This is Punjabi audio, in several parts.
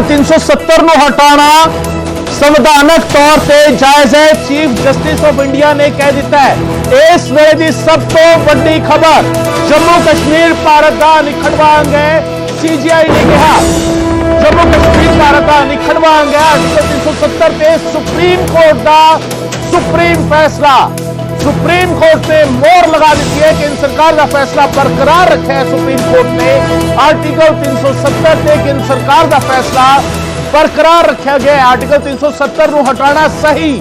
370 ਨੂੰ ਹਟਾਣਾ संविधानक तौर पर जायज है। चीफ जस्टिस ऑफ इंडिया ने कह दिता है। इस वेले दी सब तो बड़ी खबर जम्मू कश्मीर भारत का निखड़वा अंग है। सीजीआई ने कहा जम्मू कश्मीर भारत का निखड़वा अंग है। आर्टिकल 370 पे सुप्रीम कोर्ट का सुप्रीम फैसला, सुप्रीम कोर्ट ने मोहर लगा दी है। केंद्र सरकार का फैसला बरकरार रखा है। सुप्रीम कोर्ट ने आर्टिकल 370 पे केंद्र सरकार का फैसला बरकरार रखा गया। आर्टिकल 370 ਨੂੰ हटाना सही,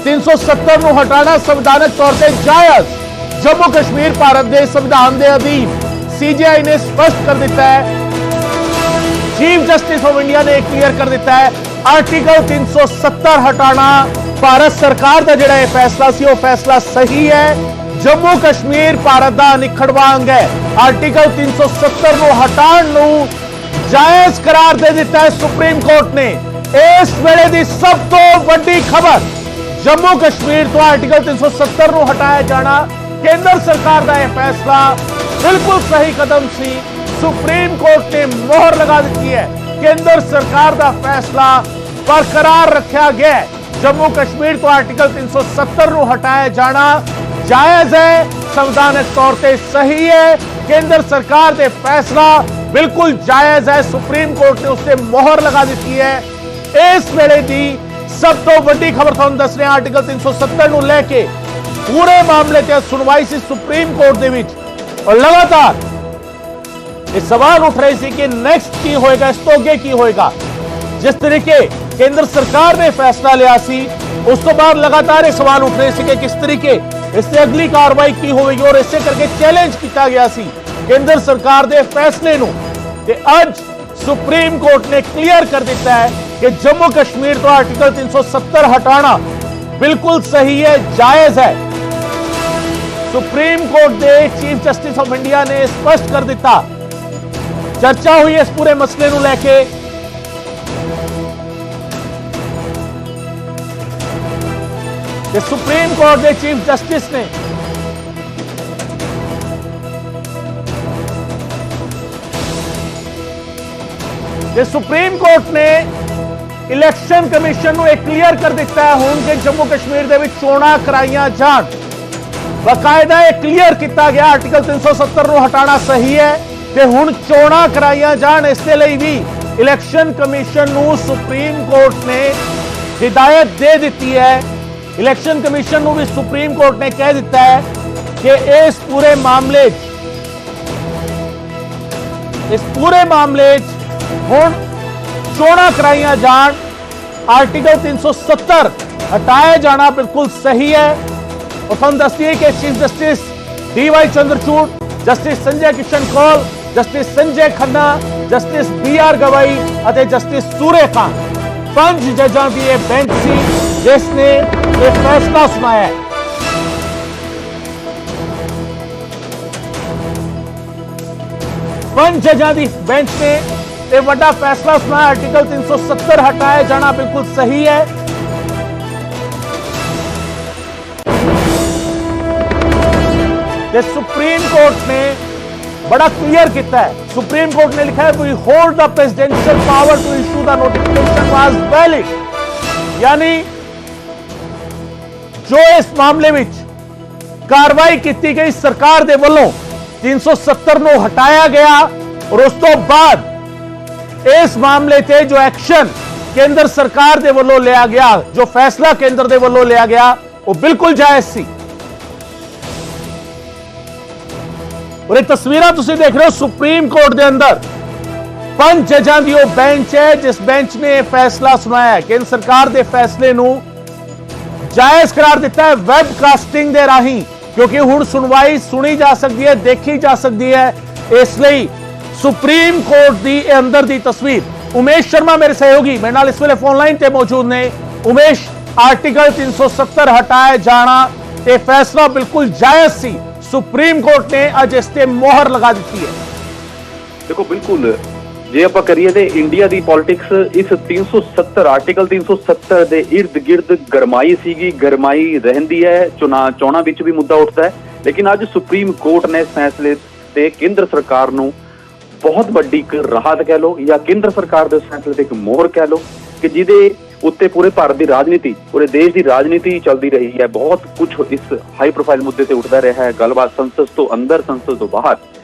370 ਨੂੰ हटाना संविधानक तौर पर जायज। जम्मू कश्मीर भारत के संविधान के अधीन सीजीआई ने स्पष्ट कर दिता है। चीफ जस्टिस ऑफ इंडिया ने क्लियर कर दिता है आर्टिकल 370 हटाना भारत सरकार का जिहड़ा फैसला सी वो फैसला सही है। जम्मू कश्मीर भारत का निखड़वा अंग है। आर्टिकल 370 ਨੂੰ हटाण नूं जायज करार दे दिता है सुप्रीम कोर्ट ने। इस वेले दी सब तो बड़ी खबर जम्मू कश्मीर तो आर्टिकल 370 ਨੂੰ हटाया जाना केंद्र सरकार का यह फैसला बिल्कुल सही कदम सी। सुप्रीम कोर्ट ने मोहर लगा दी है। केंद्र सरकार का फैसला बरकरार रखा गया। जम्मू कश्मीर तो आर्टिकल 370 ਨੂੰ हटाया जाना जायज है, संवैधानिक तौर पर सही है। केंद्र सरकार के फैसला बिल्कुल जायज है। सुप्रीम कोर्ट ने उससे मोहर लगा दी है। इस वेले दी सब तो बड़ी खबर तुहानूं दस रहे हैं। आर्टिकल 370 ਨੂੰ लेके पूरे मामले ते सुनवाई सी सुप्रीम कोर्ट दे विच और लगातार ये सवाल उठ रहे थे कि नेक्स्ट की होएगा, इस तो अगे की होएगा। जिस तरीके केंद्र सरकार ने फैसला लिया सी उस तो बाद लगातार ये सवाल उठ रहे थे कि किस तरीके इससे अगली कार्रवाई की होगी और इससे करके चैलेंज किया गया सी केंद्र सरकार के फैसले नूं। ते अज सुप्रीम कोर्ट ने क्लियर कर दिता है कि जम्मू कश्मीर तो आर्टिकल 370 हटाना बिल्कुल सही है, जायज है। सुप्रीम कोर्ट के चीफ जस्टिस ऑफ इंडिया ने स्पष्ट कर दिता। चर्चा हुई इस पूरे मसले नूं लेके। सुप्रीम कोर्ट के चीफ जस्टिस ने सुप्रीम कोर्ट ने इलेक्शन कमीशन को क्लियर कर दिता है हुण कि जम्मू कश्मीर दे विच चोणां कराईयां जाण। बाकायदा यह क्लियर किया गया आर्टिकल 370 ਨੂੰ हटाना सही है ते हुण चोणां कराईयां जाण। इसके लिए भी इलेक्शन कमीशन को सुप्रीम कोर्ट ने हिदायत दे दी है। इलेक्शन कमीशन को भी सुप्रीम कोर्ट ने कह दिता है कि इस पूरे मामले हुण चोणां कराईयां जाण। आर्टिकल 370 हटाया जाना बिल्कुल सही है। और तुहानूं दस दिए कि chief justice DY Chandrachud, justice Sanjay Kishan Kaul, justice Sanjay Khanna, justice BR Gavai और जस्टिस सूर्यकांत 5 जजां की यह बेंच सी जिसने यह फैसला सुनाया है। 5 जजां की बेंच ने यह बड़ा फैसला सुनाया। आर्टिकल 370 हटाया जाना बिल्कुल सही है। सुप्रीम कोर्ट ने बड़ा क्लियर किया है। सुप्रीम कोर्ट ने लिखा है we hold the presidential power to issue the notification was valid. यानी जो इस मामले में कार्रवाई की गई सरकार दे वल्लों 370 ਨੂੰ हटाया गया और उस तो बाद इस मामले से जो एक्शन केंद्र सरकार दे वल्लों लिया गया, जो फैसला केंद्र दे वल्लों लिया गया वो बिल्कुल जायज सी। और ये तस्वीर तुसीं देख रहे हो सुप्रीम कोर्ट के अंदर 5 जजां दी वो बेंच है जिस बेंच ने फैसला सुनाया है। केंद्र सरकार के फैसले नूं जायज करार दिता है वेबकास्टिंग दे राही, क्योंकि हुण सुनवाई सुनी जा सकती है, देखी जा सकती है। इसलिए सुप्रीम कोर्ट की अंदर की तस्वीर। उमेश शर्मा मेरे सहयोगी मेरे नाल इस वेले फोन लाइन ते मौजूद ने। उमेश, आर्टिकल 370 हटाया जाना यह फैसला बिल्कुल जायज सी। सुप्रीम कोर्ट ने अज इस ते मोहर लगा दी है। देखो बिल्कुल जे आप करिए तो इंडिया की पॉलिटिक्स इस 370 आर्टिकल 370 के इर्द गिर्द गरमाई सीगी, गरमाई रहंदी है। चोणां विच भी मुद्दा उठता है। लेकिन अज सुप्रीम कोर्ट ने इस फैसले ते केंद्र सरकार नूं ਬਹੁਤ ਵੱਡੀ ਇੱਕ ਰਾਹਤ ਕਹਿ ਲਓ ਜਾਂ ਕੇਂਦਰ ਸਰਕਾਰ ਦੇ ਉਸ ਫੈਸਲੇ ਤੇ ਇੱਕ ਮੋਹਰ ਕਹਿ ਲਓ ਕਿ ਜਿਹਦੇ ਉੱਤੇ ਪੂਰੇ ਭਾਰਤ ਦੀ ਰਾਜਨੀਤੀ, ਪੂਰੇ ਦੇਸ਼ ਦੀ ਰਾਜਨੀਤੀ ਚੱਲਦੀ ਰਹੀ ਹੈ। ਬਹੁਤ ਕੁਝ ਇਸ ਹਾਈ ਪ੍ਰੋਫਾਈਲ ਮੁੱਦੇ ਤੇ ਉੱਠਦਾ ਰਿਹਾ ਹੈ, ਗੱਲਬਾਤ ਸੰਸਦ ਤੋਂ ਅੰਦਰ, ਸੰਸਦ ਤੋਂ ਬਾਹਰ।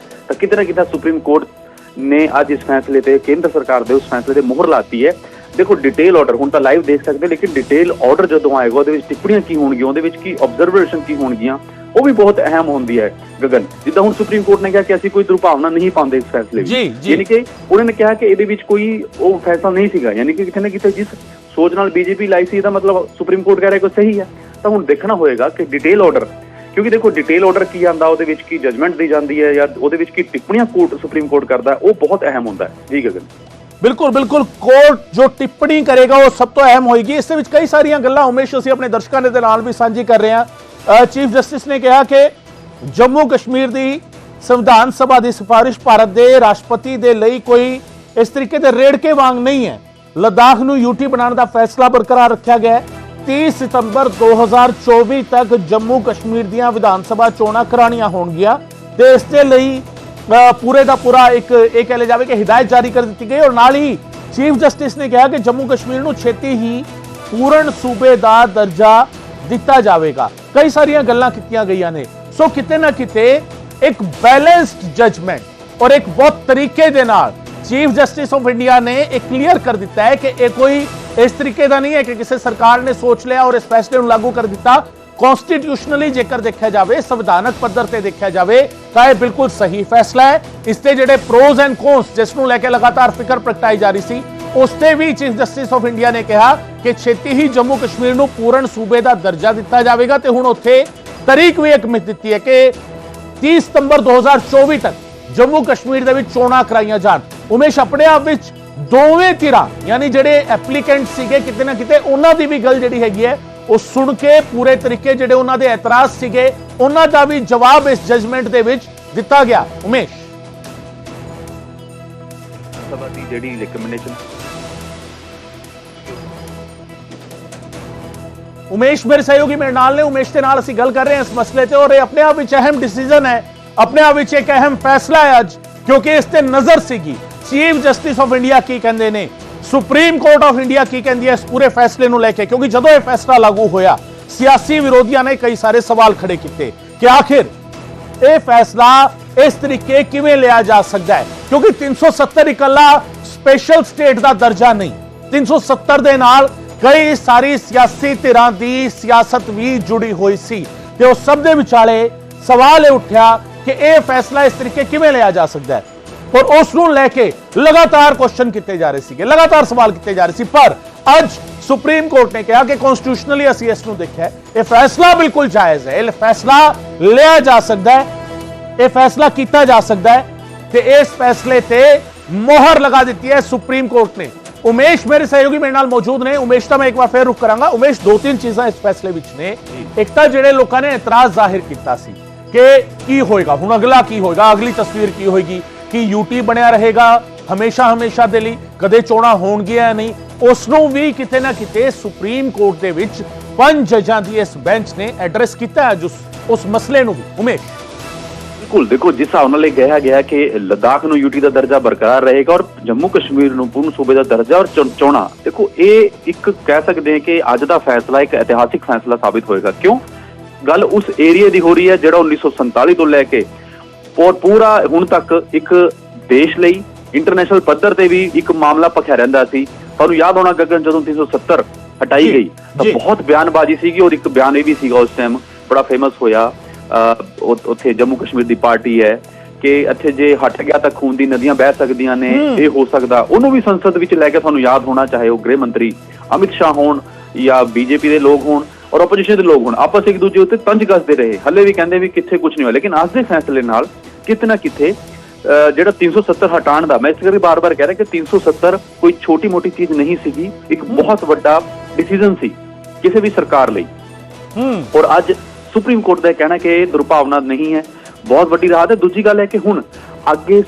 ਤਾਂ ਕਿਤੇ ਨਾ ਕਿਤੇ ਸੁਪਰੀਮ ਕੋਰਟ ਨੇ ਅੱਜ ਇਸ ਫੈਸਲੇ ਤੇ, ਕੇਂਦਰ ਸਰਕਾਰ ਦੇ ਉਸ ਫੈਸਲੇ ਤੇ ਮੋਹਰ ਲਾਤੀ ਹੈ। ਦੇਖੋ ਡਿਟੇਲ ਆਰਡਰ ਹੁਣ ਤਾਂ ਲਾਈਵ ਦੇਖ ਸਕਦੇ, ਲੇਕਿਨ ਡਿਟੇਲ ਆਰਡਰ ਜਦੋਂ ਆਏਗਾ ਉਹਦੇ ਵਿੱਚ ਟਿੱਪਣੀਆਂ ਕੀ ਹੋਣਗੀਆਂ, ਉਹਦੇ ਵਿੱਚ ਕੀ ਆਬਜ਼ਰਵੇਸ਼ਨ ਕੀ ਹੋਣਗੀਆਂ, ਉਹ ਵੀ ਬਹੁਤ ਅਹਿਮ ਹੁੰਦੀ ਹੈ ਗਗਨ। ਜਿੱਦਾਂ ਹੁਣ ਸੁਪਰੀਮ ਕੋਰਟ ਨੇ ਕਿਹਾ ਕਿ ਅਸੀਂ ਕੋਈ ਦੁਰਭਾਵਨਾ ਨਹੀਂ ਪਾਉਂਦੇ ਇਸ ਫੈਸਲੇ ਵਿੱਚ, ਯਾਨੀ ਕਿ ਉਹਨਾਂ ਨੇ ਕਿਹਾ ਕਿ ਇਹਦੇ ਵਿੱਚ ਕੋਈ ਉਹ ਫੈਸਲਾ ਨਹੀਂ ਸੀਗਾ, ਯਾਨੀ ਕਿ ਕਿਤੇ ਨਾ ਕਿਤੇ ਜਿਸ ਸੋਚ ਨਾਲ ਬੀਜੇਪੀ ਲਾਈ ਸੀ ਇਹਦਾ ਮਤਲਬ ਸੁਪਰੀਮ ਕੋਰਟ ਕਹਿ ਰਿਹਾ ਕਿ ਸਹੀ ਹੈ। ਤਾਂ ਹੁਣ ਦੇਖਣਾ ਹੋਏਗਾ ਕਿ ਡਿਟੇਲ ਆਰਡਰ, ਕਿਉਂਕਿ ਦੇਖੋ ਡਿਟੇਲ ਆਰਡਰ ਕੀ ਆਉਂਦਾ, ਉਹਦੇ ਵਿੱਚ ਕੀ ਜਜਮੈਂਟ ਦੀ ਜਾਂਦੀ ਹੈ ਜਾਂ ਉਹਦੇ ਵਿੱਚ ਕੀ ਟਿੱਪਣੀਆਂ ਸੁਪਰੀਮ ਕੋਰਟ ਕਰਦਾ, ਉਹ ਬਹੁਤ ਅਹਿਮ ਹੁੰਦਾ ਹੈ। ਜੀ ਗਗਨ, ਬਿਲਕੁਲ ਬਿਲकुल ਕੋਰਟ ਜੋ ਟਿੱਪਣੀ ਕਰੇਗਾ ਉਹ ਸਭ ਤੋਂ ਅਹਿਮ ਹੋਏਗੀ। ਇਸ ਦੇ ਵਿੱਚ ਕਈ ਸਾਰੀਆਂ ਗੱਲਾਂ ਉਮੇਸ਼ ਅਸੀਂ ਆਪਣੇ ਦਰਸ਼ਕਾਂ ਦੇ ਨਾਲ ਵੀ ਸਾਂਝੀ ਕਰ ਰਹੇ ਹਾਂ। ਚੀਫ ਜਸਟਿਸ ਨੇ ਕਿਹਾ ਕਿ ਜੰਮੂ ਕਸ਼ਮੀਰ ਦੀ ਸੰਵਿਧਾਨ ਸਭਾ ਦੀ ਸਿਫਾਰਿਸ਼ ਭਾਰਤ ਦੇ ਰਾਸ਼ਟਰਪਤੀ ਦੇ ਲਈ ਕੋਈ ਇਸ ਤਰੀਕੇ ਦੇ ਰੇੜਕੇ ਵਾਂਗ ਨਹੀਂ ਹੈ। ਲਦਾਖ ਨੂੰ ਯੂਟੀ ਬਣਾਉਣ ਦਾ ਫੈਸਲਾ ਬਰਕਰਾਰ ਰੱਖਿਆ ਗਿਆ ਹੈ। 30 ਸਤੰਬਰ 2024 ਤੱਕ ਜੰਮੂ ਕਸ਼ਮੀਰ ਦੀਆਂ ਵਿਧਾਨ ਸਭਾ ਚੋਣਾਂ ਕਰਾਉਣੀਆਂ ਹੋਣਗੀਆਂ ਤੇ ਇਸ ਦੇ ਲਈ ਪੂਰੇ ਦਾ ਪੂਰਾ ਇੱਕ ਇਹ ਕਹਿ ਲਿਆ ਜਾਵੇ ਕਿ ਹਿਦਾਇਤ ਜਾਰੀ ਕਰ ਦਿੱਤੀ ਗਈ। ਔਰ ਨਾਲ ਹੀ ਚੀਫ ਜਸਟਿਸ ਨੇ ਕਿਹਾ ਕਿ ਜੰਮੂ ਕਸ਼ਮੀਰ ਨੂੰ ਛੇਤੀ ਹੀ ਪੂਰਨ ਸੂਬੇ ਦਾ ਦਰਜਾ ਦਿੱਤਾ ਜਾਵੇਗਾ। ਕਈ ਸਾਰੀਆਂ ਗੱਲਾਂ ਕੀਤੀਆਂ ਗਈਆਂ ਨੇ। ਸੋ ਕਿਤੇ ਨਾ ਕਿਤੇ ਇੱਕ ਬੈਲੈਂਸਡ ਜਜਮੈਂਟ ਔਰ ਇੱਕ ਬਹੁਤ ਤਰੀਕੇ ਦੇ ਨਾਲ ਚੀਫ ਜਸਟਿਸ ਆਫ ਇੰਡੀਆ ਨੇ ਇਹ ਕਲੀਅਰ ਕਰ ਦਿੱਤਾ ਹੈ ਕਿ ਇਹ ਕੋਈ ਇਸ ਤਰੀਕੇ ਦਾ ਨਹੀਂ ਹੈ ਕਿ ਕਿਸੇ ਸਰਕਾਰ ਨੇ ਸੋਚ ਲਿਆ ਔਰ ਇਸ ਫੈਸਲੇ ਨੂੰ ਲਾਗੂ ਕਰ ਦਿੱਤਾ। ਕਨਸਟੀਟਿਊਸ਼ਨਲੀ ਜੇਕਰ ਦੇਖਿਆ ਜਾਵੇ, ਸੰਵਿਧਾਨਕ ਪੱਧਰ ਤੇ ਦੇਖਿਆ ਜਾਵੇ ਤਾਂ ਇਹ ਬਿਲਕੁਲ ਸਹੀ ਫੈਸਲਾ ਹੈ। ਇਸ ਤੇ ਜਿਹੜੇ ਪ੍ਰੋਜ਼ ਐਂਡ ਕੌਨਸ ਜਿਸ ਨੂੰ ਲੈ ਕੇ ਲਗਾਤਾਰ ਫਿਕਰ ਪ੍ਰਗਟਾਈ ਜਾ ਰਹੀ ਸੀ, ਉਸ ਤੇ ਵੀ ਚੀਫ ਜਸਟਿਸ ਆਫ ਇੰਡੀਆ ਨੇ ਕਿਹਾ ਕਿ ਛੇਤੀ ਹੀ ਜੰਮੂ ਕਸ਼ਮੀਰ ਨੂੰ ਪੂਰਨ ਸੂਬੇ ਦਾ ਦਰਜਾ ਦਿੱਤਾ ਜਾਵੇਗਾ ਤੇ ਹੁਣ ਉੱਥੇ ਤਾਰੀਖ ਵੀ ਇੱਕ ਮਿੱਥ ਦਿੱਤੀ ਹੈ ਕਿ 30 ਸਤੰਬਰ 2024 ਤੱਕ ਜੰਮੂ ਕਸ਼ਮੀਰ ਦੇ ਵਿੱਚ ਚੋਣਾਂ ਕਰਾਈਆਂ ਜਾਣ। ਉਮੇਸ਼, ਆਪਣੇ ਆਪ ਵਿੱਚ ਦੋਵੇਂ ਧਿਰਾਂ ਯਾਨੀ ਜਿਹੜੇ ਐਪਲੀਕੈਂਟ ਸੀਗੇ ਕਿਤੇ ਨਾ ਕਿਤੇ ਉਹਨਾਂ ਦੀ ਵੀ ਗੱਲ ਜਿਹੜੀ ਹੈਗੀ ਹੈ ਉਹ ਸੁਣ ਕੇ ਪੂਰੇ ਤਰੀਕੇ ਜਿਹੜੇ ਉਹਨਾਂ ਦੇ ਇਤਰਾਜ਼ ਸੀਗੇ ਉਹਨਾਂ ਦਾ ਵੀ ਜਵਾਬ ਇਸ ਜਜਮੈਂਟ ਦੇ ਵਿੱਚ ਦਿੱਤਾ ਗਿਆ। ਉਮੇਸ਼, ਸਭਾ ਦੀ ਜਿਹੜੀ ਰਿਕਮੈਂਡੇਸ਼ਨ ਉਮੇਸ਼ ਮੇਰੇ ਸਹਿਯੋਗੀ ਮੇਰੇ ਨਾਲ ਨੇ। ਉਮੇਸ਼ ਦੇ ਨਾਲ ਅਸੀਂ ਗੱਲ ਕਰ ਰਹੇ ਹਾਂ ਇਸ ਮਸਲੇ ਤੇ ਔਰ ਇਹ ਆਪਣੇ ਆਪ ਵਿੱਚ ਅਹਿਮ ਡਿਸੀਜਨ ਹੈ, ਆਪਣੇ ਆਪ ਵਿੱਚ ਇੱਕ ਅਹਿਮ ਫੈਸਲਾ ਹੈ ਅੱਜ, ਕਿਉਂਕਿ ਇਸ ਤੇ ਨਜ਼ਰ ਸੀਗੀ ਚੀਫ ਜਸਟਿਸ ਆਫ ਇੰਡੀਆ ਕੀ ਕਹਿੰਦੇ ਨੇ, ਸੁਪਰੀਮ ਕੋਰਟ ਆਫ ਇੰਡੀਆ ਕੀ ਕਹਿੰਦੀ ਹੈ ਇਸ ਪੂਰੇ ਫੈਸਲੇ ਨੂੰ ਲੈ ਕੇ। ਕਿਉਂਕਿ ਜਦੋਂ ਇਹ ਫੈਸਲਾ ਲਾਗੂ ਹੋਇਆ ਸਿਆਸੀ ਵਿਰੋਧੀਆਂ ਨੇ ਕਈ ਸਾਰੇ ਸਵਾਲ ਖੜੇ ਕੀਤੇ ਕਿ ਆਖਿਰ ਇਹ ਫੈਸਲਾ ਇਸ ਤਰੀਕੇ ਕਿਵੇਂ ਲਿਆ ਜਾ ਸਕਦਾ ਹੈ, ਕਿਉਂਕਿ 370 ਇਕੱਲਾ ਸਪੈਸ਼ਲ ਸਟੇਟ ਦਾ ਦਰਜਾ ਨਹੀਂ, 370 ਦੇ ਨਾਲ ਕਈ ਸਾਰੀ ਸਿਆਸੀ ਧਿਰਾਂ ਦੀ ਸਿਆਸਤ ਵੀ ਜੁੜੀ ਹੋਈ ਸੀ ਤੇ ਉਹ ਸਭ ਦੇ ਵਿਚਾਲੇ ਸਵਾਲ ਇਹ ਉੱਠਿਆ ਕਿ ਇਹ ਫੈਸਲਾ ਇਸ ਤਰੀਕੇ ਕਿਵੇਂ ਲਿਆ ਜਾ ਸਕਦਾ ਹੈ ਔਰ ਉਸ ਨੂੰ ਲੈ ਕੇ ਲਗਾਤਾਰ ਕੁਐਸਚਨ ਕੀਤੇ ਜਾ ਰਹੇ ਸੀਗੇ, ਲਗਾਤਾਰ ਸਵਾਲ ਕੀਤੇ ਜਾ ਰਹੇ ਸੀ। ਪਰ ਅੱਜ ਸੁਪਰੀਮ ਕੋਰਟ ਨੇ ਕਿਹਾ ਕਿ ਕਨਸਟੀਟਿਊਸ਼ਨਲੀ ਅਸੀਂ ਇਸ ਨੂੰ ਦੇਖਿਆ, ਇਹ ਫੈਸਲਾ ਬਿਲਕੁਲ ਜਾਇਜ਼ ਹੈ, ਇਹ ਫੈਸਲਾ ਲਿਆ ਜਾ ਸਕਦਾ ਹੈ, ਇਹ ਫੈਸਲਾ ਕੀਤਾ ਜਾ ਸਕਦਾ ਹੈ ਤੇ ਇਸ ਫੈਸਲੇ ਤੇ ਮੋਹਰ ਲਗਾ ਦਿੱਤੀ ਹੈ ਸੁਪਰੀਮ ਕੋਰਟ ਨੇ। ਉਮੇਸ਼ ਮੇਰੇ ਸਹਿਯੋਗੀ ਮੇਰੇ ਨਾਲ ਮੌਜੂਦ ਨੇ। ਉਮੇਸ਼ ਤਾਂ ਮੈਂ ਇੱਕ ਵਾਰ ਫੇਰ ਰੁਕ ਕਰਾਂਗਾ। ਉਮੇਸ਼, ਦੋ ਤਿੰਨ ਚੀਜ਼ਾਂ ਇਸ ਫੈਸਲੇ ਵਿੱਚ ਨੇ। ਇੱਕ ਤਾਂ ਜਿਹੜੇ ਲੋਕਾਂ ਨੇ ਇਤਰਾਜ਼ ਜ਼ਾਹਿਰ ਕੀਤਾ ਸੀ ਕਿ ਕੀ ਹੋਏਗਾ ਹੁਣ, ਅਗਲਾ ਕੀ ਹੋਏਗਾ, ਅਗਲੀ ਤਸਵੀਰ ਕੀ ਹੋਏਗੀ, ਕਿ ਯੂਟੀ ਬਣਿਆ ਰਹੇਗਾ ਹਮੇਸ਼ਾ ਦੇ ਲਈ, ਕਦੇ ਚੋਣਾਂ ਹੋਣਗੀਆਂ ਨਹੀਂ, ਉਸ ਨੂੰ ਵੀ ਕਿਤੇ ਨਾ ਕਿਤੇ ਸੁਪਰੀਮ ਕੋਰਟ ਦੇ ਵਿੱਚ 5 ਜੱਜਾਂ ਦੀ ਇਸ ਬੈਂਚ ਨੇ ਐਡਰੈਸ ਕੀਤਾ ਹੈ ਉਸ ਮਸਲੇ ਨੂੰ ਵੀ। ਉਮੇਸ਼, ਬਿਲਕੁਲ ਦੇਖੋ ਜਿਸ ਹਿਸਾਬ ਨਾਲ ਇਹ ਕਿਹਾ ਗਿਆ ਕਿ ਲਦਾਖ ਨੂੰ ਯੂਟੀ ਦਾ ਦਰਜਾ ਬਰਕਰਾਰ ਰਹੇਗਾ ਔਰ ਜੰਮੂ ਕਸ਼ਮੀਰ ਨੂੰ ਪੂਰਨ ਸੂਬੇ ਦਾ ਦਰਜਾ ਔਰ ਚੋਣਾਂ, ਦੇਖੋ ਇਹ ਇੱਕ ਕਹਿ ਸਕਦੇ ਹਾਂ ਕਿ ਅੱਜ ਦਾ ਫੈਸਲਾ ਇੱਕ ਇਤਿਹਾਸਿਕ ਫੈਸਲਾ ਸਾਬਿਤ ਹੋਏਗਾ। ਕਿਉਂ? ਗੱਲ ਉਸ ਏਰੀਆ ਦੀ ਹੋ ਰਹੀ ਹੈ ਜਿਹੜਾ 1947 ਤੋਂ ਲੈ ਕੇ ਔਰ ਪੂਰਾ ਹੁਣ ਤੱਕ ਇੱਕ ਦੇਸ਼ ਲਈ ਇੰਟਰਨੈਸ਼ਨਲ ਪੱਧਰ ਤੇ ਵੀ ਇੱਕ ਮਾਮਲਾ ਭਖਿਆ ਰਹਿੰਦਾ ਸੀ। ਤੁਹਾਨੂੰ ਯਾਦ ਹੋਣਾ ਗਗਨ, ਜਦੋਂ 370 ਹਟਾਈ ਗਈ ਤਾਂ ਬਹੁਤ ਬਿਆਨਬਾਜ਼ੀ ਸੀਗੀ ਔਰ ਇੱਕ ਬਿਆਨ ਇਹ ਵੀ ਸੀਗਾ ਉਸ ਟਾਈਮ ਬੜਾ ਫੇਮਸ ਹੋਇਆ, ਉੱਥੇ ਜੰਮੂ ਕਸ਼ਮੀਰ ਦੀ ਪਾਰਟੀ ਹੈ ਕਿ ਇੱਥੇ ਜੇ ਹਟ ਗਿਆ ਤਾਂ ਖੂਨ ਦੀ ਨਦੀਆਂ ਬਹਿ ਸਕਦੀਆਂ ਨੇ, ਇਹ ਹੋ ਸਕਦਾ। ਉਹਨੂੰ ਵੀ ਸੰਸਦ ਵਿੱਚ ਲੈ ਕੇ ਤੁਹਾਨੂੰ ਯਾਦ ਹੋਣਾ, ਚਾਹੇ ਉਹ ਗ੍ਰਹਿ ਮੰਤਰੀ ਅਮਿਤ ਸ਼ਾਹ ਹੋਣ ਜਾਂ ਬੀਜੇਪੀ ਦੇ ਲੋਕ ਹੋਣ ਔਰ ਆਪੋਜੀਸ਼ਨ ਦੇ ਲੋਕ ਹੋਣ, ਆਪਸ ਇੱਕ ਦੂਜੇ ਉੱਤੇ ਤੰਜ ਕੱਸਦੇ ਰਹੇ, ਹੱਲੇ ਵੀ ਕਹਿੰਦੇ ਵੀ ਕਿੱਥੇ ਕੁਝ ਨਹੀਂ ਹੋਇਆ। ਲੇਕਿਨ ਅੱਜ ਦੇ ਫੈਸਲੇ ਨਾਲ ਕਿਤੇ ਨਾ ਕਿਤੇ ਜਿਹੜਾ 370 ਹਟਾਉਣ ਦਾ, ਮੈਂ ਇਸ ਕਰਕੇ ਬਾਰ-ਬਾਰ ਕਹਿ ਰਿਹਾ ਕਿ 370 ਕੋਈ ਛੋਟੀ ਮੋਟੀ ਚੀਜ਼ ਨਹੀਂ ਸੀਗੀ, ਇੱਕ ਬਹੁਤ ਵੱਡਾ ਡਿਸੀਜਨ ਸੀ ਕਿਸੇ ਵੀ ਸਰਕਾਰ ਲਈ। ਔਰ ਅੱਜ ਸੁਪਰੀਮ ਕੋਰਟ ਦਾ ਕਹਿਣਾ ਕਿ ਇਹ ਦੁਰਭਾਵਨਾ ਨਹੀਂ ਹੈ, ਬਹੁਤ ਵੱਡੀ ਰਾਹਤ ਹੈ। ਦੂਜੀ ਗੱਲ ਹੈ ਕਿ ਹੁਣ ਅੱਗੇ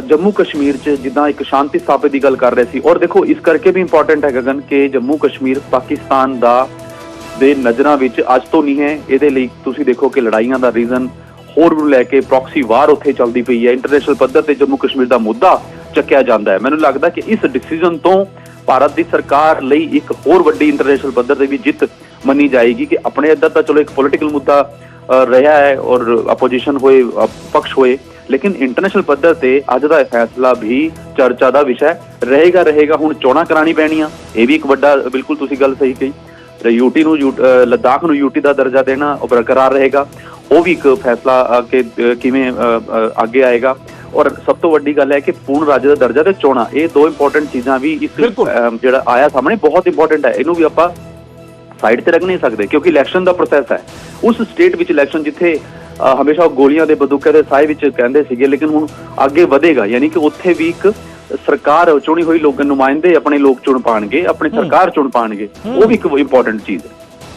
ਜੰਮੂ ਕਸ਼ਮੀਰ 'ਚ ਜਿੱਦਾਂ ਇੱਕ ਸ਼ਾਂਤੀ ਸਥਾਪਿਤ ਦੀ ਗੱਲ ਕਰ ਰਹੇ ਸੀ, ਔਰ ਦੇਖੋ ਇਸ ਕਰਕੇ ਵੀ ਇੰਪੋਰਟੈਂਟ ਹੈ ਗਗਨ ਕਿ ਜੰਮੂ ਕਸ਼ਮੀਰ ਪਾਕਿਸਤਾਨ ਦੇ ਨਜ਼ਰਾਂ ਵਿੱਚ ਅੱਜ ਤੋਂ ਨਹੀਂ ਹੈ। ਇਹਦੇ ਲਈ ਤੁਸੀਂ ਦੇਖੋ ਕਿ ਲੜਾਈਆਂ ਦਾ ਰੀਜ਼ਨ ਹੋਰ ਨੂੰ ਲੈ ਕੇ ਪ੍ਰੌਕਸੀ ਵਾਰ ਉੱਥੇ ਚੱਲਦੀ ਪਈ ਹੈ, ਇੰਟਰਨੈਸ਼ਨਲ ਪੱਧਰ ਤੇ ਜੰਮੂ ਕਸ਼ਮੀਰ ਦਾ ਮੁੱਦਾ ਚੱਕਿਆ ਜਾਂਦਾ ਹੈ। ਮੈਨੂੰ ਲੱਗਦਾ ਕਿ ਇਸ ਡਿਸੀਜਨ ਤੋਂ ਭਾਰਤ ਦੀ ਸਰਕਾਰ ਲਈ ਇੱਕ ਹੋਰ ਵੱਡੀ ਇੰਟਰਨੈਸ਼ਨਲ ਪੱਧਰ ਤੇ ਵੀ ਜਿੱਤ ਮੰਨੀ ਜਾਏਗੀ ਕਿ ਆਪਣੇ ਇੱਧਰ ਤਾਂ ਚਲੋ ਇੱਕ ਪੋਲੀਟੀਕਲ ਮੁੱਦਾ ਰਿਹਾ ਹੈ ਔਰ ਆਪੋਜੀਸ਼ਨ ਹੋਏ ਪਕਸ਼ ਹੋਏ, ਲੇਕਿਨ ਇੰਟਰਨੈਸ਼ਨਲ ਪੱਧਰ ਤੇ ਅੱਜ ਦਾ ਇਹ ਫੈਸਲਾ ਵੀ ਚਰਚਾ ਦਾ ਵਿਸ਼ਾ ਰਹੇਗਾ। ਹੁਣ ਚੋਣਾਂ ਕਰਾਣੀ ਪੈਣੀਆਂ, ਇਹ ਵੀ ਇੱਕ ਵੱਡਾ, ਬਿਲਕੁਲ ਤੁਸੀਂ ਗੱਲ ਸਹੀ ਕਹੀ। ਯੂਟੀ ਨੂੰ ਲੱਦਾਖ ਨੂੰ ਯੂਟੀ ਦਾ ਦਰਜਾ ਦੇਣਾ ਉਹ ਬਰਕਰਾਰ ਰਹੇਗਾ, ਉਹ ਵੀ ਇੱਕ ਫੈਸਲਾ ਕਿਵੇਂ ਅੱਗੇ ਆਏਗਾ। ਔਰ ਸਭ ਤੋਂ ਵੱਡੀ ਗੱਲ ਹੈ ਕਿ ਪੂਰਨ ਰਾਜ ਦਾ ਦਰਜਾ ਤੇ ਚੋਣਾਂ, ਇਹ ਦੋ ਇੰਪੋਰਟੈਂਟ ਚੀਜ਼ਾਂ ਵੀ ਇਸ ਜਿਹੜਾ ਆਇਆ ਸਾਹਮਣੇ ਬਹੁਤ ਇੰਪੋਰਟੈਂਟ ਹੈ। ਇਹਨੂੰ ਵੀ ਆਪਾਂ ਸਾਈਡ ਤੇ ਰੱਖ ਨਹੀਂ ਸਕਦੇ ਕਿਉਂਕਿ ਇਲੈਕਸ਼ਨ ਦਾ ਪ੍ਰੋਸੈਸ ਹੈ। ਉਸ ਸਟੇਟ ਵਿੱਚ ਇਲੈਕਸ਼ਨ ਜਿੱਥੇ ਹਮੇਸ਼ਾ ਗੋਲੀਆਂ ਦੇ ਬੰਦੂਕਾਂ ਦੇ ਸਾਏ ਵਿੱਚ ਕਹਿੰਦੇ ਸੀਗੇ, ਲੇਕਿਨ ਹੁਣ ਅੱਗੇ ਵਧੇਗਾ, ਯਾਨੀ ਕਿ ਉੱਥੇ ਵੀ ਇੱਕ ਸਰਕਾਰ ਚੁਣੀ ਹੋਈ ਲੋਕਾਂ ਨੁਮਾਇੰਦੇ ਆਪਣੇ ਲੋਕ ਚੁਣ ਪਾਣਗੇ, ਆਪਣੀ ਸਰਕਾਰ ਚੁਣ ਪਾਣਗੇ, ਉਹ ਵੀ ਇੱਕ ਇੰਪੋਰਟੈਂਟ ਚੀਜ਼ ਹੈ।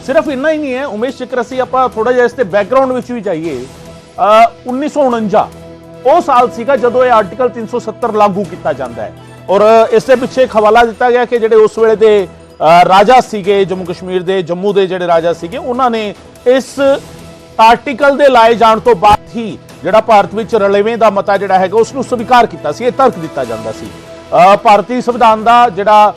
ਸਿਰਫ ਇੰਨਾ ਹੀ ਨਹੀਂ ਹੈ ਉਮੇਸ਼ ਜ਼ਿਕਰ, ਅਸੀਂ ਆਪਾਂ ਥੋੜਾ ਜਿਹਾ ਇਸ ਤੇ ਬੈਕਗ੍ਰਾਉਂਡ ਵਿੱਚ ਵੀ ਜਾਈਏ। 1949 ਉਹ ਸਾਲ ਸੀਗਾ ਜਦੋਂ ਇਹ ਆਰਟੀਕਲ 370 ਲਾਗੂ ਕੀਤਾ ਜਾਂਦਾ ਹੈ ਔਰ ਇਸ ਦੇ ਪਿੱਛੇ ਇੱਕ ਹਵਾਲਾ ਦਿੱਤਾ ਗਿਆ ਕਿ ਜਿਹੜੇ ਉਸ ਵੇਲੇ ਦੇ ਰਾਜਾ ਸੀਗੇ ਜੰਮੂ ਕਸ਼ਮੀਰ ਦੇ, ਜੰਮੂ ਦੇ ਜਿਹੜੇ ਰਾਜਾ ਸੀਗੇ, ਉਹਨਾਂ ਨੇ ਇਸ ਆਰਟੀਕਲ ਦੇ ਲਾਏ ਜਾਣ ਤੋਂ ਬਾਅਦ ਹੀ ਜਿਹੜਾ ਭਾਰਤ ਵਿੱਚ ਰਲੇਵੇਂ ਦਾ ਮਤਾ ਜਿਹੜਾ ਹੈਗਾ ਉਸ ਨੂੰ ਸਵੀਕਾਰ ਕੀਤਾ ਸੀ। ਇਹ ਤਰਕ ਦਿੱਤਾ ਜਾਂਦਾ ਸੀ। ਭਾਰਤੀ ਸੰਵਿਧਾਨ ਦਾ ਜਿਹੜਾ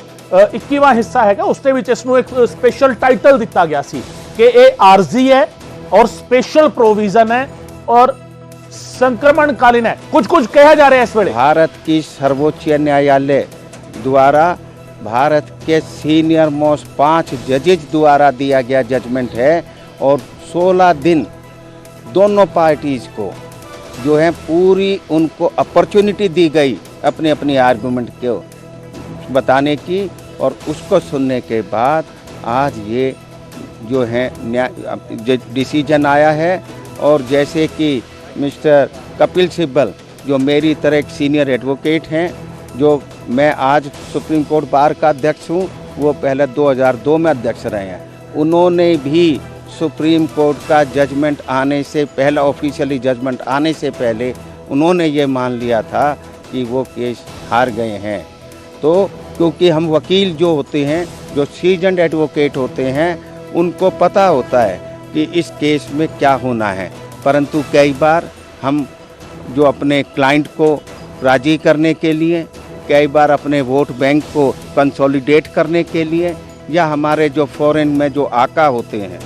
21ਵਾਂ ਹਿੱਸਾ ਹੈਗਾ ਉਸ ਦੇ ਵਿੱਚ ਇਸ ਨੂੰ ਇੱਕ ਸਪੈਸ਼ਲ ਟਾਈਟਲ ਦਿੱਤਾ ਗਿਆ ਸੀ ਕਿ ਇਹ ਆਰਜ਼ੀ ਹੈ और स्पेशल प्रोविजन है और संक्रमणकालीन है। कुछ कहा जा रहा है इस वेले। भारत की सर्वोच्च न्यायालय द्वारा भारत के सीनियर मोस्ट 5 जजेज द्वारा दिया गया जजमेंट है और 16 दिन दोनों पार्टीज को जो है पूरी उनको अपॉर्चुनिटी दी गई अपनी अपनी आर्गुमेंट को बताने की, और उसको सुनने के बाद आज ये जो है डिसीजन आया है। और जैसे कि मिस्टर कपिल सिब्बल जो मेरी तरह एक सीनियर एडवोकेट हैं, जो मैं आज सुप्रीम कोर्ट बार का अध्यक्ष हूँ, वो पहले 2002 में अध्यक्ष रहे हैं, उन्होंने भी सुप्रीम कोर्ट का जजमेंट आने से पहले, ऑफिशियली जजमेंट आने से पहले उन्होंने ये मान लिया था कि वो केस हार गए हैं। तो क्योंकि हम वकील जो होते हैं, जो सीजन्ड एडवोकेट होते हैं, उनको पता होता है कि इस केस में क्या होना है, परंतु कई बार हम जो अपने क्लाइंट को राज़ी करने के लिए, कई बार अपने वोट बैंक को कंसोलिडेट करने के लिए, या हमारे जो फॉरेन में जो आका होते हैं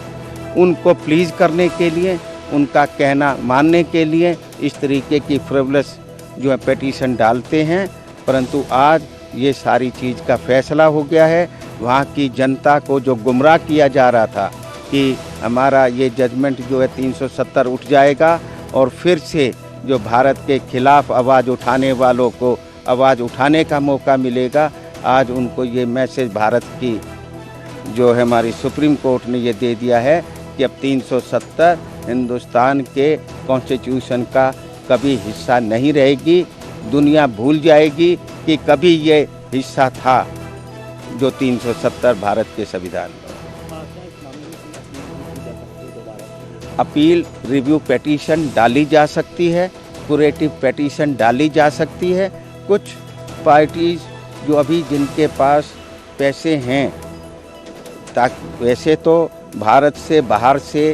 उनको प्लीज़ करने के लिए, उनका कहना मानने के लिए इस तरीके की फ्रिवलेस जो है पिटीशन डालते हैं। परंतु आज ये सारी चीज़ का फैसला हो गया है। वहाँ की जनता को जो गुमराह किया जा रहा था कि हमारा ये जजमेंट जो है 370 उठ जाएगा और फिर से जो भारत के खिलाफ आवाज़ उठाने वालों को आवाज़ उठाने का मौका मिलेगा, आज उनको ये मैसेज भारत की जो है हमारी सुप्रीम कोर्ट ने ये दे दिया है कि अब 370 हिंदुस्तान के कॉन्स्टिट्यूशन का कभी हिस्सा नहीं रहेगी। दुनिया भूल जाएगी कि कभी ये हिस्सा था जो 370 भारत के संविधान में। अपील रिव्यू पिटीशन डाली जा सकती है, क्यूरेटिव पिटीशन डाली जा सकती है। कुछ पार्टीज जो अभी जिनके पास पैसे हैं, ताकि वैसे तो भारत से बाहर से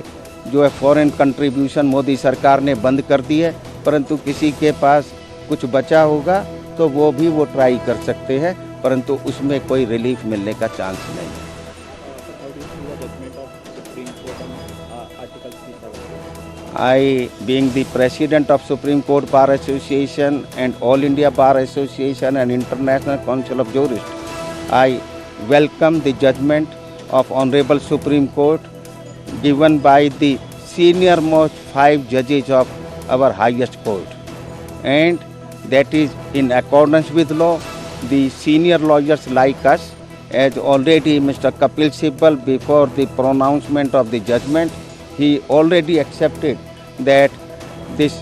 जो है फॉरेन कंट्रीब्यूशन मोदी सरकार ने बंद कर दी है, परंतु किसी के पास कुछ बचा होगा तो वो भी वो ट्राई कर सकते हैं, परंतु उसमें कोई रिलीफ मिलने का चांस नहीं है। I, being the President of Supreme Court Bar Association and All India Bar Association and International Council of Jurists, I welcome the judgment of Honorable Supreme Court given by the senior most 5 judges of our highest court, and that is in accordance with law. The senior lawyers like us, as already Mr. Kapil Sibbal, before the pronouncement of the judgment, he already accepted that this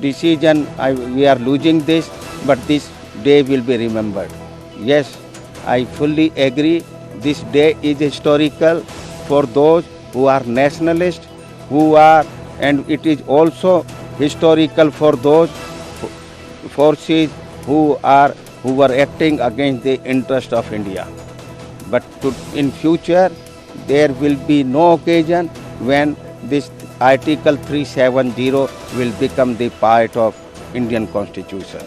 decision, we are losing this, but this day will be remembered. Yes, I fully agree. This day is historical for those who are nationalists, and it is also historical for those forces who were acting against the interest of India. But in future, there will be no occasion when this Article 370 will become the part of Indian Constitution.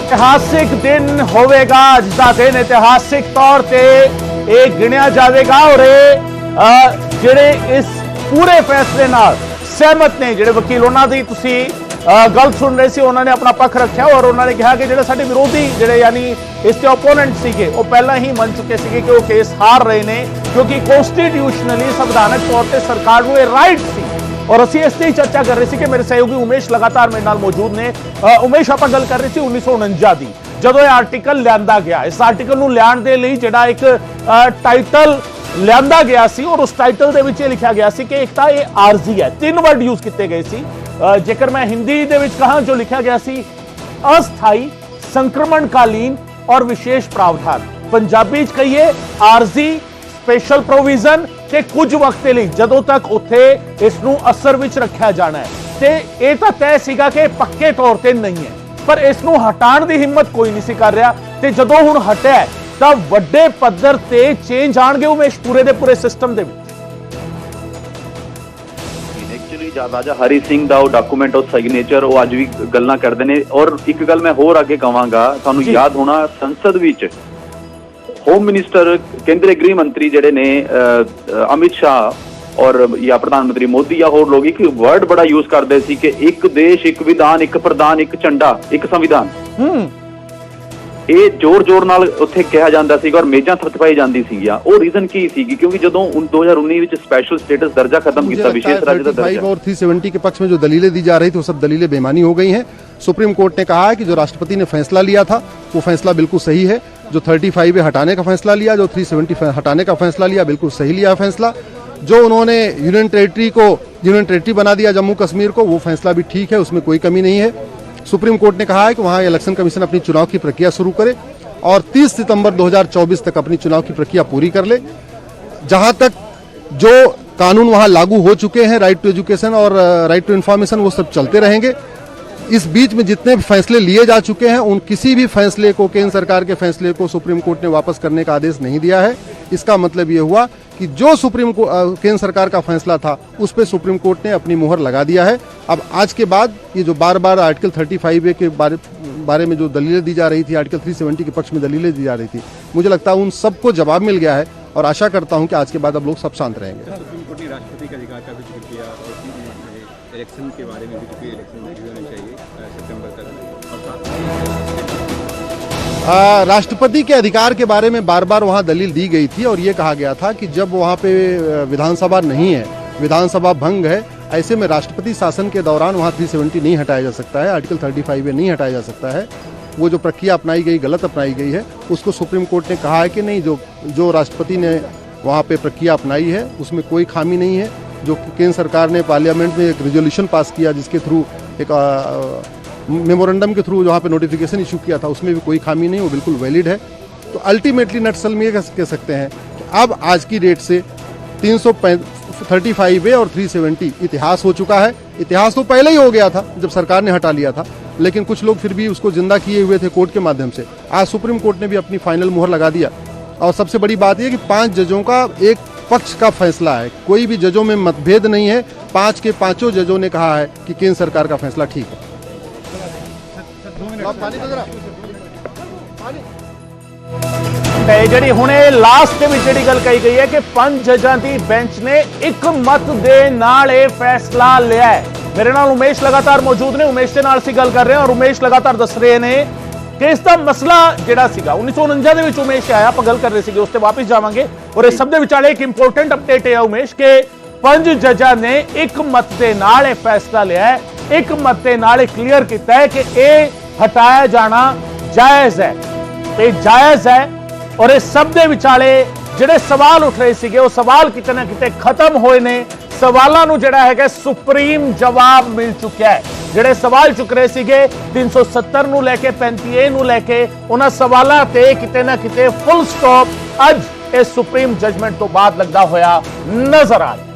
ਇਤਿਹਾਸਿਕ ਦਿਨ ਹੋਵੇਗਾ ਅੱਜ ਦਾ ਦਿਨ, ਇਤਿਹਾਸਿਕ ਤੌਰ ਤੇ ਇਹ ਗਿਣਿਆ ਜਾਵੇਗਾ ਔਰ ਇਹ ਜਿਹੜੇ ਇਸ ਪੂਰੇ ਫੈਸਲੇ ਨਾਲ ਸਹਿਮਤ ਨੇ, ਜਿਹੜੇ ਵਕੀਲ ਉਹਨਾਂ ਦੀ ਤੁਸੀਂ ਗੱਲ ਸੁਣ ਰਹੇ ਸੀ, ਉਹਨਾਂ ਨੇ ਆਪਣਾ ਪੱਖ ਰੱਖਿਆ ਔਰ ਉਹਨਾਂ ਨੇ ਕਿਹਾ ਕਿ ਜਿਹੜੇ ਸਾਡੇ ਵਿਰੋਧੀ ਜਿਹੜੇ ਯਾਨੀ ਇਸ ਦੇ ਓਪੋਨੈਂਟ ਸੀਗੇ ਉਹ ਪਹਿਲਾਂ ਹੀ ਮੰਨ ਚੁੱਕੇ ਸੀਗੇ ਕਿ ਉਹ ਕੇਸ ਹਾਰ ਰਹੇ ਨੇ, ਕਿਉਂਕਿ ਕਨਸਟੀਟਿਊਸ਼ਨਲੀ ਸੰਵਿਧਾਨਕ ਤੌਰ ਤੇ ਸਰਕਾਰ ਨੂੰ ਇਹ ਰਾਈਟ ਸੀ। और ਅਸੀਂ ਇਸ ਤੇ ਚਰਚਾ ਕਰ ਰਹੇ ਸੀ ਕਿ ਮੇਰੇ ਸਹਿਯੋਗੀ ਉਮੇਸ਼ ਲਗਾਤਾਰ ਮੇਰੇ ਨਾਲ ਮੌਜੂਦ ਨੇ। ਉਮੇਸ਼, ਆਪਾਂ ਗੱਲ ਕਰ ਰਹੇ ਸੀ 1949 ਦੀ, ਜਦੋਂ ਇਹ ਆਰਟੀਕਲ ਲਿਆਂਦਾ ਗਿਆ। ਇਸ ਆਰਟੀਕਲ ਨੂੰ ਲਿਆਉਣ ਦੇ ਲਈ ਜਿਹੜਾ ਇੱਕ ਟਾਈਟਲ ਲਿਆਂਦਾ ਗਿਆ ਸੀ ਔਰ ਉਸ ਟਾਈਟਲ ਦੇ ਵਿੱਚ ਇਹ ਲਿਖਿਆ ਗਿਆ ਸੀ ਕਿ ਇੱਕ ਤਾਂ ਇਹ ਆਰਜ਼ੀ ਹੈ, 3 ਵਰਡ ਯੂਜ਼ ਕੀਤੇ ਗਏ ਸੀ। ਜੇਕਰ ਮੈਂ ਹਿੰਦੀ ਦੇ ਵਿੱਚ ਕਹਾਂ, ਜੋ ਲਿਖਿਆ ਗਿਆ ਸੀ ਅਸਥਾਈ, ਸੰਕਰਮਣਕਾਲੀਨ ਔਰ ਵਿਸ਼ੇਸ਼ ਪ੍ਰਾਵਧਾਨ। ਪੰਜਾਬੀ ਚ ਕਹੀਏ ਆਰਜ਼ੀ, ਸਪੈਸ਼ਲ ਪ੍ਰੋਵੀਜ਼ਨ ਤੇ ਕੁਝ ਵਕਤ ਲਈ, ਜਦੋਂ ਤੱਕ ਉੱਥੇ ਇਸ ਨੂੰ ਅਸਰ ਵਿੱਚ ਰੱਖਿਆ ਜਾਣਾ ਹੈ। ਤੇ ਇਹ ਤਾਂ ਤੈਅ ਸੀਗਾ ਕਿ ਪੱਕੇ ਤੌਰ ਤੇ ਨਹੀਂ ਹੈ, ਪਰ ਇਸ ਨੂੰ ਹਟਾਉਣ ਦੀ ਹਿੰਮਤ ਕੋਈ ਨਹੀਂ ਸੀ ਕਰ ਰਿਹਾ। ਤੇ ਜਦੋਂ ਹੁਣ ਹਟਿਆ ਤਾਂ ਵੱਡੇ ਪੱਧਰ ਤੇ ਚੇਂਜ ਆਣਗੇ ਉਮੇਸ਼ ਪੂਰੇ ਦੇ ਪੂਰੇ ਸਿਸਟਮ ਦੇ ਵਿੱਚ। ਐਕਚੁਅਲੀ ਰਾਜਾ ਹਰੀ ਸਿੰਘ ਦਾ ਉਹ ਡਾਕੂਮੈਂਟ, ਉਹ ਸਿਗਨੇਚਰ, ਉਹ ਅੱਜ ਵੀ ਗੱਲਾਂ ਕਰਦੇ ਨੇ। ਔਰ ਇੱਕ ਗੱਲ ਮੈਂ ਹੋਰ ਅੱਗੇ ਕਵਾਂਗਾ, ਤੁਹਾਨੂੰ ਯਾਦ ਹੋਣਾ ਸੰਸਦ ਵਿੱਚ ਹੋਮ ਮਿਨਿਸਟਰ, ਕੇਂਦਰੀ ਗ੍ਰਹਿ ਮੰਤਰੀ ਜਿਹੜੇ ਨੇ ਅਮਿਤ ਸ਼ਾਹ ਔਰ ਜਾਂ ਪ੍ਰਧਾਨ ਮੰਤਰੀ ਮੋਦੀ ਜਾਂ ਹੋਰ ਲੋਕ ਇੱਕ ਵਰਡ ਬੜਾ ਯੂਜ਼ ਕਰਦੇ ਸੀ ਕਿ ਇੱਕ ਦੇਸ਼, ਇੱਕ ਵਿਧਾਨ, ਇੱਕ ਪ੍ਰਧਾਨ, ਇੱਕ ਝੰਡਾ, ਇੱਕ ਸੰਵਿਧਾਨ। ਇਹ ਜ਼ੋਰ ਨਾਲ ਉੱਥੇ ਕਿਹਾ ਜਾਂਦਾ ਸੀਗਾ ਔਰ ਮੇਜ਼ਾਂ ਥਪਥਪਾਈ ਜਾਂਦੀ ਸੀਗੀਆਂ। ਉਹ ਰੀਜ਼ਨ ਕੀ ਸੀਗੀ? ਕਿਉਂਕਿ ਜਦੋਂ 2019 ਵਿੱਚ ਸਪੈਸ਼ਲ ਸਟੇਟਸ ਦਰਜਾ खत्म किया, विशेष राज्य का दर्जा, और 370 के पक्ष में जो दलीलें दी जा रही थी वो सब दलीलें बेमानी हो गई हैं। सुप्रीम कोर्ट ने कहा है कि जो राष्ट्रपति ने फैसला लिया था वो फैसला बिल्कुल सही है। जो 35 हटाने का फैसला लिया, जो 370 हटाने का फैसला लिया, बिल्कुल सही लिया फैसला। जो उन्होंने यूनियन टेरिटरी बना दिया जम्मू कश्मीर को, वो फैसला भी ठीक है, उसमें कोई कमी नहीं है। सुप्रीम कोर्ट ने कहा है कि वहाँ इलेक्शन कमीशन अपनी चुनाव की प्रक्रिया शुरू करे और 30 सितंबर 2024 तक अपनी चुनाव की प्रक्रिया पूरी कर ले। जहाँ तक जो कानून वहाँ लागू हो चुके हैं, राइट टू एजुकेशन और राइट टू इन्फॉर्मेशन, वो सब चलते रहेंगे। इस बीच में जितने भी फैसले लिए जा चुके हैं, उन किसी भी फैसले को, केंद्र सरकार के फैसले को सुप्रीम कोर्ट ने वापस करने का आदेश नहीं दिया है। इसका मतलब ये हुआ कि जो केंद्र सरकार का फैसला था उस पर सुप्रीम कोर्ट ने अपनी मुहर लगा दिया है। अब आज के बाद ये जो बार बार आर्टिकल 35A के बारे में जो दलीलें दी जा रही थी, आर्टिकल 370 के पक्ष में दलीलें दी जा रही थी, मुझे लगता है उन सबको जवाब मिल गया है और आशा करता हूं कि आज के बाद अब लोग सब शांत रहेंगे। सुप्रीम कोर्ट ने राष्ट्रपति के अधिकार का भी जिक्र किया, इलेक्शन के बारे में भी क्योंकि इलेक्शन होने चाहिए सितंबर तक। राष्ट्रपति के अधिकार के बारे में बार बार वहाँ दलील दी गई थी और ये कहा गया था कि जब वहाँ पे विधानसभा नहीं है, विधानसभा भंग है, ऐसे में राष्ट्रपति शासन के दौरान वहाँ 370 नहीं हटाया जा सकता है, आर्टिकल 35A नहीं हटाया जा सकता है। वो जो प्रक्रिया अपनाई गई, गलत अपनाई गई है, उसको सुप्रीम कोर्ट ने कहा है कि नहीं, जो राष्ट्रपति ने वहाँ पे प्रक्रिया अपनाई है उसमें कोई खामी नहीं है। जो केंद्र सरकार ने पार्लियामेंट में एक रेजोल्यूशन पास किया जिसके थ्रू एक मेमोरेंडम के थ्रू जहाँ पे नोटिफिकेशन इशू किया था, उसमें भी कोई खामी नहीं, वो बिल्कुल वैलिड है। तो अल्टीमेटली नटसल में ये कह सकते हैं कि अब आज की डेट से 335A और 370 इतिहास हो चुका है। इतिहास तो पहले ही हो गया था जब सरकार ने हटा लिया था, लेकिन कुछ लोग फिर भी उसको जिंदा किए हुए थे कोर्ट के माध्यम से। आज सुप्रीम कोर्ट ने भी अपनी फाइनल मुहर लगा दिया और सबसे बड़ी बात यह कि 5 जजों का एक पक्ष का फैसला है, कोई भी जजों में मतभेद नहीं है। 5 के 5 जजों ने कहा है कि केंद्र सरकार का फैसला ठीक है। ਜਿਹੜੀ ਹੁਣੇ ਲਾਸਟ ਦੇ ਵਿੱਚ ਜਿਹੜੀ ਗੱਲ ਕਹੀ ਗਈ ਹੈ ਕਿ 5 ਜੱਜਾਂ ਦੀ ਬੈਂਚ ਨੇ ਇੱਕ ਮਤ ਦੇ ਨਾਲ ਇਹ ਫੈਸਲਾ ਲਿਆ ਹੈ। ਮੇਰੇ ਨਾਲ ਉਮੇਸ਼ ਲਗਾਤਾਰ ਮੌਜੂਦ ਨੇ, ਉਮੇਸ਼ ਦੇ ਨਾਲ ਅਸੀਂ ਗੱਲ ਕਰ ਰਹੇ ਹਾਂ ਔਰ ਉਮੇਸ਼ ਲਗਾਤਾਰ ਦੱਸ ਰਹੇ ਨੇ ਕਿ ਇਸ ਦਾ ਮਸਲਾ ਜਿਹੜਾ ਸੀਗਾ 1949 ਦੇ ਵਿੱਚ ਉਮੇਸ਼ ਆਇਆ, ਆਪਾਂ ਗੱਲ ਕਰ ਰਹੇ ਸੀਗੇ, ਉਸ ਤੇ ਵਾਪਸ ਜਾਵਾਂਗੇ। ਔਰ ਇਸ ਸਭ ਦੇ ਵਿਚਾਲੇ ਇੱਕ ਇੰਪੋਰਟੈਂਟ ਅਪਡੇਟ ਹੈ ਉਮੇਸ਼ ਕਿ 5 ਜੱਜਾਂ ਨੇ ਇੱਕ ਮਤ ਦੇ ਨਾਲ ਇਹ ਫੈਸਲਾ ਲਿਆ ਹੈ, ਇੱਕ ਮਤ ਦੇ ਨਾਲ ਇਹ ਕਲੀਅਰ ਕੀਤਾ ਹੈ ਕਿ ਇਹ ਹਟਾਇਆ ਜਾਣਾ ਜਾਇਜ਼ ਹੈ, ਇਹ ਜਾਇਜ਼ ਹੈ। ਔਰ ਇਸ ਸਭ ਦੇ ਵਿਚਾਲੇ ਜਿਹੜੇ ਸਵਾਲ ਉੱਠ ਰਹੇ ਸੀਗੇ ਉਹ ਸਵਾਲ ਕਿਤੇ ਨਾ ਕਿਤੇ ਖਤਮ ਹੋਏ ਨੇ। ਸਵਾਲਾਂ ਨੂੰ ਜਿਹੜਾ ਹੈਗਾ ਸੁਪਰੀਮ ਜਵਾਬ ਮਿਲ ਚੁੱਕਿਆ ਹੈ। ਜਿਹੜੇ ਸਵਾਲ ਚੁੱਕ ਰਹੇ ਸੀਗੇ 370 ਨੂੰ ਲੈ ਕੇ 35A ਨੂੰ ਲੈ ਕੇ, ਉਹਨਾਂ ਸਵਾਲਾਂ ਤੇ ਕਿਤੇ ਨਾ ਕਿਤੇ ਫੁੱਲ ਸਟਾਪ ਅੱਜ ਇਸ ਸੁਪਰੀਮ ਜਜਮੈਂਟ ਤੋਂ ਬਾਅਦ ਲੱਗਦਾ ਹੋਇਆ ਨਜ਼ਰ ਆ ਰਿਹਾ।